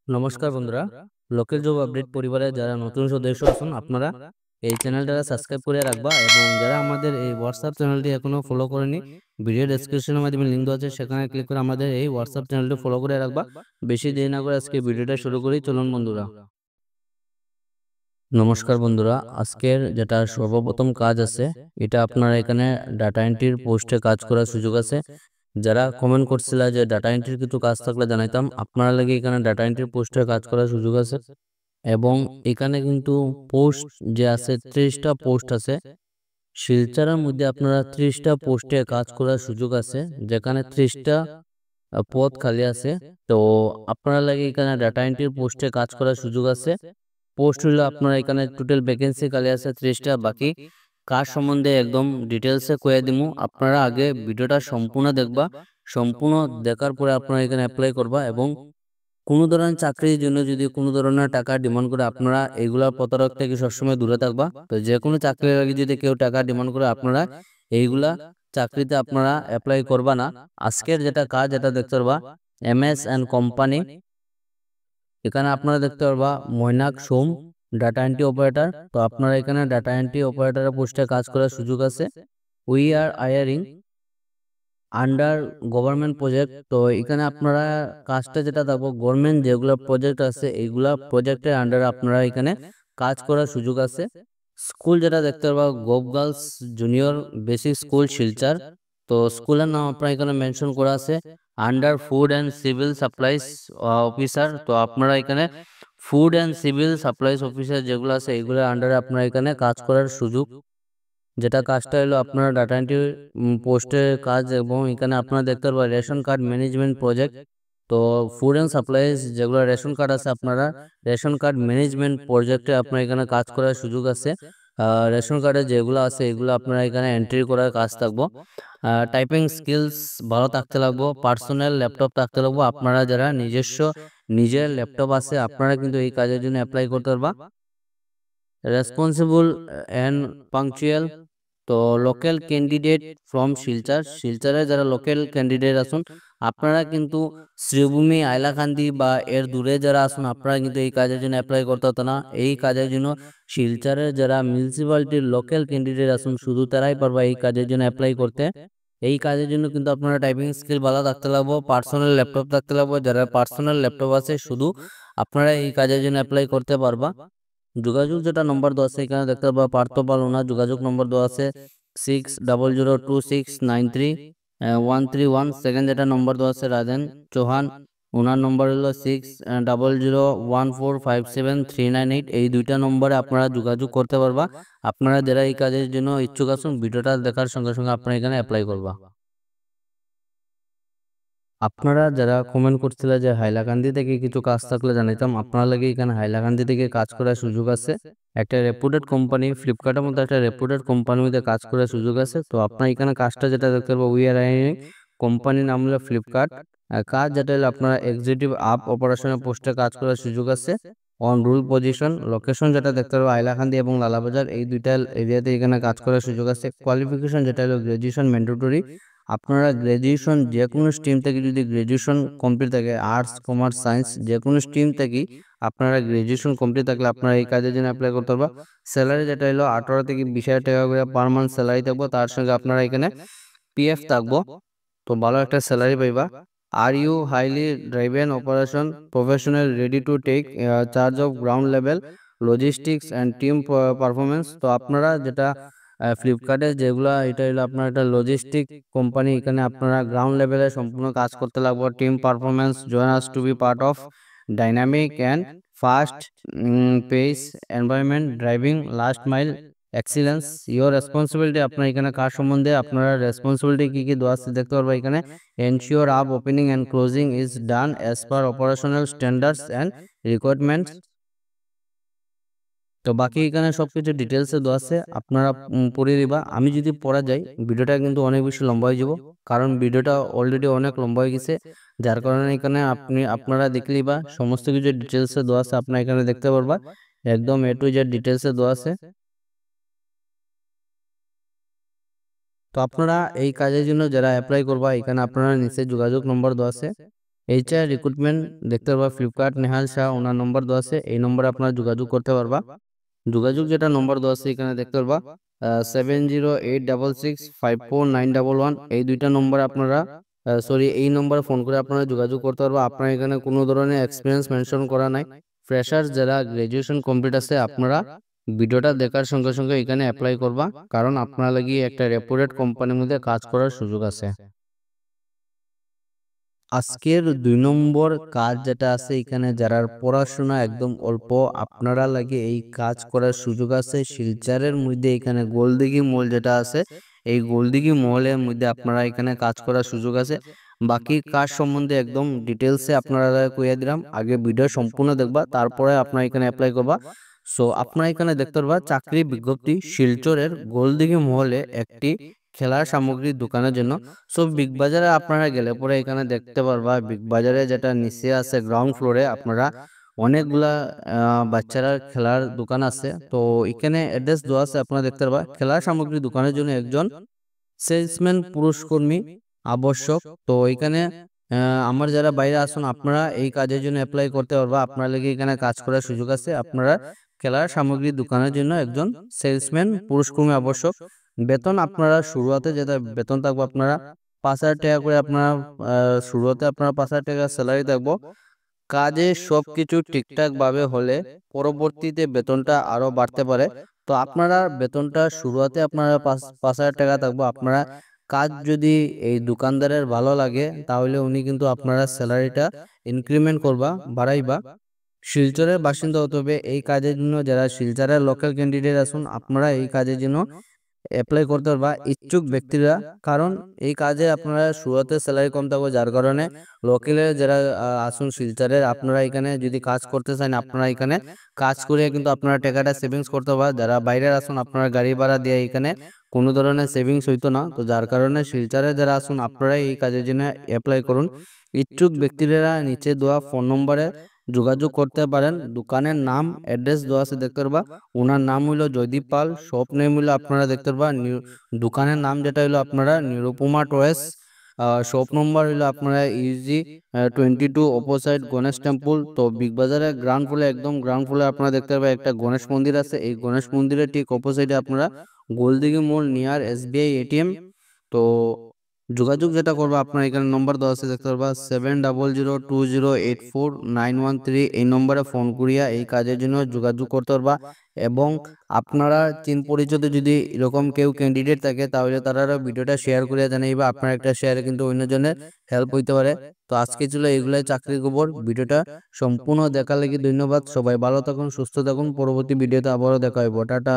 নমস্কার বন্ধুরা, local job update পরিবারে যারা নতুন সদস্য আছেন আপনারা এই চ্যানেলটা সাবস্ক্রাইব করে রাখবা এবং যারা আমাদের এই হোয়াটসঅ্যাপ চ্যানেলটি এখনো ফলো করেনি ভিডিও ডেসক্রিপশনের মাধ্যমে লিঙ্ক দেওয়া আছে সেখানে ক্লিক করে আমাদের এই হোয়াটসঅ্যাপ চ্যানেলটি ফলো করে রাখবা। বেশি দেরি না করে আজকে ভিডিওটা শুরু করি, চলুন বন্ধুরা। নমস্কার বন্ধুরা, আজকের যেটা সর্বপ্রথম কাজ আছে এটা আপনারা এখানে ডাটা এন্ট্রির পোস্টে কাজ করার সুযোগ আছে। যারা কমেন্ট করছিল যে ডাটা এন্ট্রির কিছু কাজ থাকলে জানাইতাম, আপনারা লাগে এখানে ডাটা এন্ট্রির পোস্টে কাজ করার সুযোগ আছে এবং এখানে কিন্তু পোস্ট যে আছে 30টা পোস্ট আছে। শিলচরের মধ্যে আপনারা 30টা পোস্টে কাজ করার সুযোগ আছে, যেখানে 30টা পদ খালি আছে। তো আপনারা লাগে এখানে ডাটা এন্ট্রির পোস্টে কাজ করার সুযোগ আছে। পোস্ট হলো আপনারা এখানে টোটাল ভ্যাকেন্সি খালি আছে 30টা। বাকি কাজ সম্বন্ধে একদম ডিটেলসে কয়ে দিমু, আপনারা আগে ভিডিওটা সম্পূর্ণ দেখবা। সম্পূর্ণ দেখার পরে আপনারা এখানে অ্যাপ্লাই করবা এবং কোনো ধরনের চাকরির জন্য যদি কোনো ধরনের টাকা ডিমান্ড করে আপনারা এইগুলা প্রতারক থেকে সবসময় দূরে থাকবা। তো যে কোনো চাকরির আগে যদি কেউ টাকা ডিমান্ড করে আপনারা এইগুলা চাকরিতে আপনারা অ্যাপ্লাই করবা না। আজকের যেটা কাজ এটা দেখতে পারবা এমএস অ্যান্ড কোম্পানি, এখানে আপনারা দেখতে পারবা মৈনাক সোম ডাটা এন্ট্রি অপারেটর। তো আপনারা এখানে ডাটা এন্ট্রি অপারেটরের পোস্টে কাজ করার সুযোগ আছে। We are hiring under government project. তো এখানে আপনারা কাজটা যেটা দেখবো গভর্নমেন্ট যেগুলো প্রজেক্ট আছে এইগুলা প্রজেক্টের আন্ডারে আপনারা এখানে কাজ করার সুযোগ আছে। স্কুল যেটা দেখতে পারবা gov girls junior basic school Silchar. তো স্কুলের নাম আপনার এখানে মেনশন করা আছে under food and civil supplies officer. তো আপনারা এখানে food and civil supplies officer যেগুলো আছে এইগুলোর আন্ডারে আপনারা এখানে কাজ করার সুযোগ। যেটা কাজটা হলো আপনারা ডাটা এন্ট্রি পোস্টের কাজ এবং এখানে আপনারা দেখতে পারবেন রেশন কার্ড ম্যানেজমেন্ট প্রজেক্ট। তো ফুড অ্যান্ড সাপ্লাইজ যেগুলো রেশন কার্ড আছে আপনারা রেশন কার্ড ম্যানেজমেন্ট প্রজেক্টে আপনার এখানে কাজ করার সুযোগ আছে। রেশন কার্ডে যেগুলো আছে এগুলো আপনারা এখানে এন্ট্রি করার কাজ থাকবো। টাইপিং স্কিলস ভালো থাকতে লাগবো, পার্সোনাল ল্যাপটপ থাকতে লাগবো। আপনারা যারা নিজের ল্যাপটপ আছে আপনারা কিন্তু এই কাজের জন্য অ্যাপ্লাই করতে পারবা। Responsible and punctual. তো লোকাল ক্যান্ডিডেট ফ্রম শিলচরে যারা লোকাল ক্যান্ডিডেট আসুন আপনারা কিন্তু শ্রীভূমি আইলাকান্দি বা এর দূরে যারা আসুন আপনারা কিন্তু এই কাজের জন্য অ্যাপ্লাই করতে হতো না। এই কাজের জন্য শিলচরের যারা মিউনিসিপ্যালিটির লোকাল ক্যান্ডিডেট আসুন শুধু তারাই পারবা এই কাজের জন্য অ্যাপ্লাই করতে। এই কাজের জন্য কিন্তু আপনারা টাইপিং স্কিল ভালো থাকতে লাগবো, পার্সোনাল ল্যাপটপ থাকতে লাগবো। যারা পার্সোনাল ল্যাপটপ আছে শুধু আপনারা এই কাজের জন্য অ্যাপ্লাই করতে পারবা। যোগাযোগ যেটা নম্বর দেওয়া আছে এখানে দেখতে পারবা পার্থ পাল, ওনার যোগাযোগ নম্বর দেওয়া আছে 6002693131। সেকেন্ড যেটা নম্বর দেওয়া আছে রাজেন চৌহান, ওনার নম্বর হলো 6001457398। এই দুইটা নম্বরে আপনারা যোগাযোগ করতে পারবা। আপনারা যারা এই কাজের জন্য ইচ্ছুক আছেন ভিডিওটা দেখার সঙ্গে সঙ্গে আপনারা এখানে অ্যাপ্লাই করবা। আপনারা যারা কমেন্ট করছিল যে হাইলাকান্দি থেকে কিছু কাজ থাকলে জানাইতাম, আপনারা লাগে এখানে হাইলাকান্দি থেকে কাজ করার সুযোগ আছে। একটা রেপুটেড কোম্পানি ফ্লিপকার্টের মধ্যে একটা রেপুটেড কোম্পানির মধ্যে কাজ করার সুযোগ আছে। তো আপনার এখানে কাজটা যেটা দেখতে পারবো উই আর কোম্পানির নাম হলো ফ্লিপকার্ট। কাজ যেটা হলো আপনারা এক্সিকিউটিভ আপ অপারেশনের পোস্টে কাজ করার সুযোগ আছে। অন রুল পজিশন লোকেশন যেটা দেখতে পারবো হাইলাকান্দি এবং লালাবাজার, এই দুইটা এরিয়াতে এখানে কাজ করার সুযোগ আছে। কোয়ালিফিকেশন যেটা হলো গ্রাজুয়েশন ম্যান্ডেটরি। আপনারা গ্রাজুয়েশন যে কোনো স্ট্রিম থেকে যদি গ্রাজুয়েশন কমপ্লিট থাকে আর্টস কমার্স সায়েন্স যে কোনো স্ট্রিম থেকে আপনারা গ্রাজুয়েশন কমপ্লিট থাকলে আপনারা এই কাজের জন্য অ্যাপ্লাই করতে পারবা। স্যালারি যেটা হলো 18 থেকে 20,000 টাকা করে পার মান্থ স্যালারি থাকবো, তার সঙ্গে আপনারা এখানে পিএফ থাকবো। তো ভালো একটা স্যালারি পাইবা। Are you highly driven operation professional ready to take charge of ground level logistics and team performance. তো আপনারা যেটা ফ্লিপকার্টে যেগুলা এটা হলো আপনার একটা লজিস্টিক কোম্পানি, এখানে আপনারা গ্রাউন্ড লেভেলে সম্পূর্ণ কাজ করতে লাগবে। Team performance join us to be part of dynamic and fast pace environment driving last mile excellence your responsibility. আপনার এখানে কার সম্বন্ধে আপনারা রেসপন্সিবিলিটি কি কি দেওয়া আছে দেখতে পারবো এখানে। Ensure up opening and closing is done as per operational standards and requirements. তো বাকি এখানে সবকিছু ডিটেলসে দেওয়া আছে, আপনারা পড়ে দিবা। আমি যদি পড়া যাই ভিডিওটা কিন্তু অনেক বেশি লম্বা হয়ে যাব, কারণ ভিডিওটা অলরেডি অনেক লম্বা হয়ে গেছে। যার কারণে এখানে আপনারা দেখলেই বা সমস্ত কিছু ডিটেলসে দেওয়া আছে আপনারা এখানে দেখতে পারবা, একদম এ টু জেড ডিটেলসে দেওয়া আছে। তো আপনারা এই কাজের জন্য যারা অ্যাপ্লাই করবা এখানে আপনারা নিচে যোগাযোগ নম্বর দেওয়া আছে। এইচআর রিক্রুটমেন্ট দেখতে পারবা ফ্লিপকার্ট নেহাল শাহ ওনার নম্বর দেওয়া আছে, এই নম্বরে আপনারা যোগাযোগ করতে পারবা। যোগাযোগ যেটা নম্বর দেওয়া আছে এখানে দেখতে পারবা 7086654911, এই দুইটা নম্বরে আপনারা এই নম্বরে ফোন করে আপনারা যোগাযোগ করতে পারবা। আপনার এখানে কোনো ধরনের এক্সপিরিয়েন্স মেনশন করা নাই। ফ্রেশার যারা গ্রাজুয়েশন কমপ্লিট আছে আপনারা ভিডিওটা দেখার সঙ্গে সঙ্গে এখানে অ্যাপ্লাই করবা, কারণ আপনার লাগি একটা রেপুটেড কোম্পানির মধ্যে কাজ করার সুযোগ আছে। আজকের 2 নম্বর কাজ যেটা আছে এখানে, যারা পড়াশোনা একদম অল্প আপনারা লাগে এই কাজ করার সুযোগ আছে শিলচরের মধ্যে। এখানে গোলদিঘি মল যেটা আছে, এই গোলদিঘি মলের মধ্যে আপনারা এখানে কাজ করার সুযোগ আছে। বাকি কাজ সম্বন্ধে একদম ডিটেলসে আপনারা কইয়া দিলাম, আগে ভিডিও সম্পূর্ণ দেখবা তারপরে আপনারা এখানে অ্যাপ্লাই করবা। আপনারা এখানে দেখতে পারবা চাকরি বিজ্ঞপ্তি শিলচরের গোলদিঘি মহলে একটি খেলার সামগ্রীর দোকানের জন্য। বিগ বাজারে আপনারা গেলে পরে এখানে দেখতে পারবা, বিগ বাজারে যেটা নিচে আছে গ্রাউন্ড ফ্লোরে আপনারা অনেকগুলা বাচ্চারা খেলার দোকান আছে। তো এখানে অ্যাড্রেস দেওয়া আছে, আপনারা দেখতে পারবা খেলার সামগ্রী দোকানের জন্য একজন সেলসম্যান পুরুষ কর্মী আবশ্যক। তো এখানে আমার যারা বাইরে আসুন আপনারা এই কাজের জন্য অ্যাপ্লাই করতে পারবা, আপনার লেগে এখানে কাজ করার সুযোগ আছে। আপনারা খেলার সামগ্রী দোকানের জন্য একজন সেলসম্যান পুরুষ কর্মী আবশ্যক। বেতন আপনারা শুরুতে যেটা বেতন থাকবো আপনারা 5,000 টাকা করে, আপনারা শুরুতে আপনারা 5,000 টাকা স্যালারি থাকবো। কাজে সবকিছু ঠিকঠাক ভাবে হলে পরবর্তীতে বেতনটা আরো বাড়তে পারে। তো আপনারা বেতনটা শুরুতে আপনারা 5,000 টাকা থাকবো। আপনারা কাজ যদি এই দোকানদারের ভালো লাগে তাহলে উনি কিন্তু আপনারা স্যালারিটা ইনক্রিমেন্ট করবা, বাড়াইবা। শিলচরের বাসিন্দা হতে হবে এই কাজের জন্য। যারা শিলচরের লোকাল ক্যান্ডিডেট আসুন আপনারা এই কাজের জন্য অ্যাপ্লাই করতে পারবা ইচ্ছুক ব্যক্তিরা, কারণ এই কাজে আপনারা শুরুতে স্যালারি কম থাকবে, যার কারণে লোকালের যারা আসুন শিলচরের আপনারা এখানে যদি কাজ করতে চান আপনারা এখানে কাজ করে কিন্তু আপনারা টাকাটা সেভিংস করতে পারবা। যারা বাইরে আসুন আপনারা গাড়ি ভাড়া দিয়ে এখানে কোনো ধরনের সেভিংস হইতো না। তো যার কারণে শিলচরে যারা আসুন আপনারা এই কাজের জন্য অ্যাপ্লাই করুন। ইচ্ছুক ব্যক্তিরা নিচে দেওয়া ফোন নম্বরে যোগাযোগ করতে পারেন। দোকানের নাম অ্যাড্রেস দেওয়া আছে দেখতে পারবা, ওনার নাম হইলো জয়দীপ পাল, শপ নেম হইলো আপনারা দেখতে পারবা দোকানের নাম যেটা হইলো আপনারা নিরুপমা টয়েস। শপ নম্বর হইলো আপনারা ইউজি 22 অপোসাইড গণেশ টেম্পল। তো বিগ বাজারে গ্রাউন্ড ফ্লোরে একদম গ্রাউন্ড ফ্লোরে আপনারা দেখতে পারবেন একটা গণেশ মন্দির আছে, এই গণেশ মন্দিরের ঠিক অপোসাইডে আপনারা গোলদিঘি মোড় নিয়ার এসবিআই এটিএম। তো যোগাযোগ যেটা করবো আপনার এখানে নম্বর দেওয়া আছে দেখতে পারবা 7002084913, এই নম্বরে ফোন করিয়া এই কাজের জন্য যোগাযোগ করতে পারবা। এবং আপনারা চিন পরিচিত যদি এরকম কেউ ক্যান্ডিডেট থাকে তাহলে তারা ভিডিওটা শেয়ার করিয়া জানাইবা, আপনার একটা শেয়ারে কিন্তু অন্যজনের হেল্প হইতে পারে। তো আজকে ছিল এগুলাই চাকরির খবর। ভিডিওটা সম্পূর্ণ দেখার লাগি ধন্যবাদ। সবাই ভালো থাকুন, সুস্থ থাকুন। পরবর্তী ভিডিওতে আবারও দেখা হইব। টাটা।